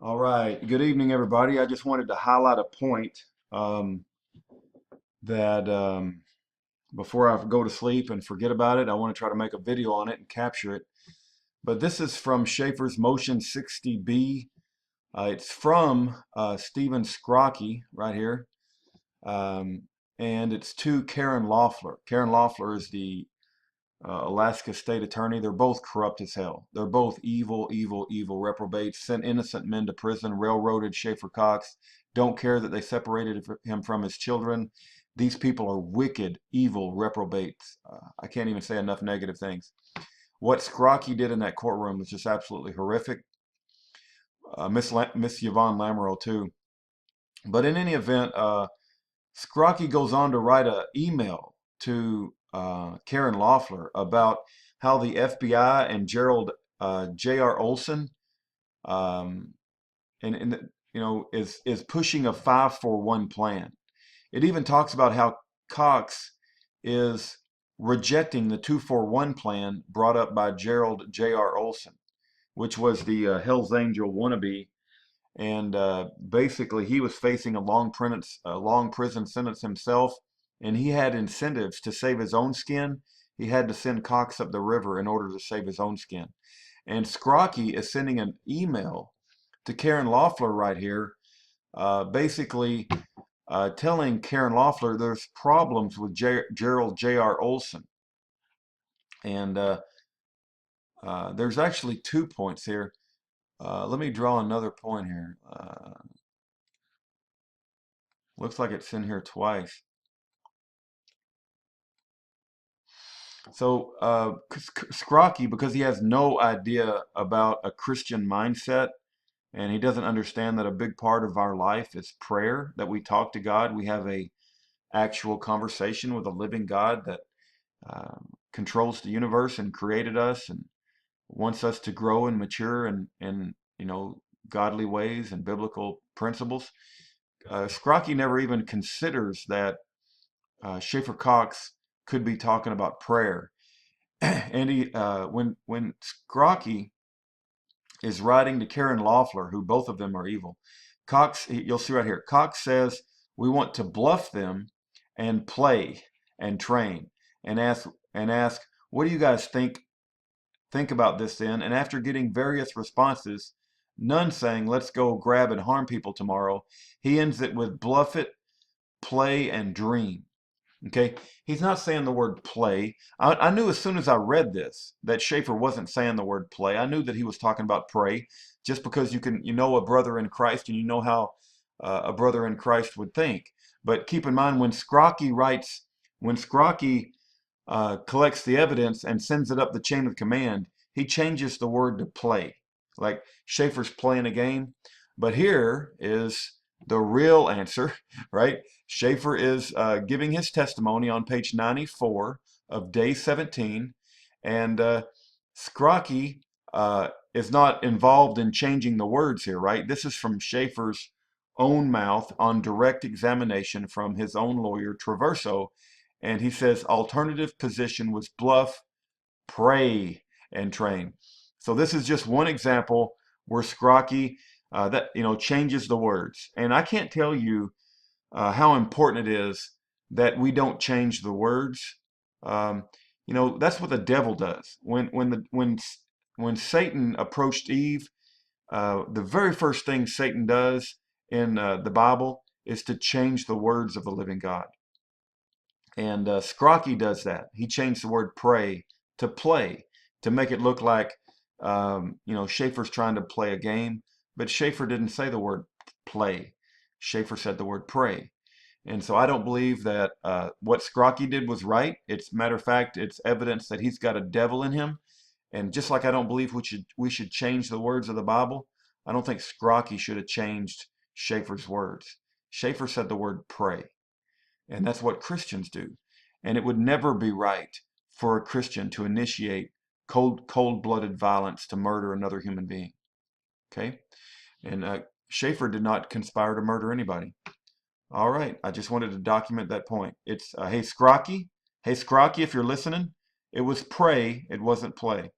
All right. Good evening, everybody. I just wanted to highlight a point um, that before I go to sleep and forget about it, I want to try to make a video on it and capture it. But this is from Schaeffer's Motion 60B. It's from Stephen Skrocki right here. Um, and it's to Karen Loeffler. Karen Loeffler is the Alaska state attorney. They're both corrupt as hell. They're both evil, evil, evil reprobates, sent innocent men to prison, railroaded Schaeffer Cox, don't care that they separated him from his children. These people are wicked, evil reprobates. I can't even say enough negative things. What Skrocki did in that courtroom was just absolutely horrific. Miss Yvonne Lamoureux too. But in any event, Skrocki goes on to write an email to Karen Loeffler about how the FBI and Gerald J.R. Olson um, is pushing a 5-for-1 plan. It even talks about how Cox is rejecting the 2-for-1 plan brought up by Gerald J.R. Olson, which was the Hell's Angel wannabe, and basically he was facing a long prison sentence himself, and he had incentives to save his own skin. He had to send Cox up the river in order to save his own skin. And Skrocki is sending an email to Karen Loeffler right here, basically telling Karen Loeffler there's problems with Gerald J.R. Olson. And there's actually 2 points here. Let me draw another point here. Looks like it's in here twice. So Skrocki, because he has no idea about a Christian mindset, and he doesn't understand that a big part of our life is prayer, that we talk to God, we have a actual conversation with a living God that controls the universe and created us and wants us to grow and mature in godly ways and biblical principles. Skrocki never even considers that Schaeffer Cox could be talking about prayer. And when Skrocki is writing to Karen Loeffler, who both of them are evil, you'll see right here, Cox says we want to bluff them and play and train and ask, what do you guys think about this then? And after getting various responses, none saying let's go grab and harm people tomorrow, he ends it with bluff it, play, and dream. Okay, he's not saying the word play. I knew as soon as I read this that Schaeffer wasn't saying the word play. I knew that he was talking about pray, just because you know a brother in Christ and you know how a brother in Christ would think. But keep in mind when Skrocki collects the evidence and sends it up the chain of command, he changes the word to play, like Schaeffer's playing a game. But here is the real answer, right? Schaeffer is giving his testimony on page 94 of day 17, and Skrocki is not involved in changing the words here, right? This is from Schaeffer's own mouth on direct examination from his own lawyer, Traverso, and he says alternative position was bluff, pray, and train. So this is just one example where Skrocki changes the words. And I can't tell you how important it is that we don't change the words. Um, that's what the devil does. When Satan approached Eve, the very first thing Satan does in the Bible is to change the words of the living God. And Skrocki does that. He changed the word pray to play to make it look like, Schaeffer's trying to play a game. But Schaeffer didn't say the word play. Schaeffer said the word pray. And so I don't believe that what Skrocki did was right. It's matter of fact, it's evidence that he's got a devil in him. And just like I don't believe we should change the words of the Bible, I don't think Skrocki should have changed Schaeffer's words. Schaeffer said the word pray. And that's what Christians do. And it would never be right for a Christian to initiate cold-blooded violence to murder another human being. Okay? And Schaeffer did not conspire to murder anybody. All right, I just wanted to document that point. It's hey Skrocki, if you're listening, it was pray, it wasn't play.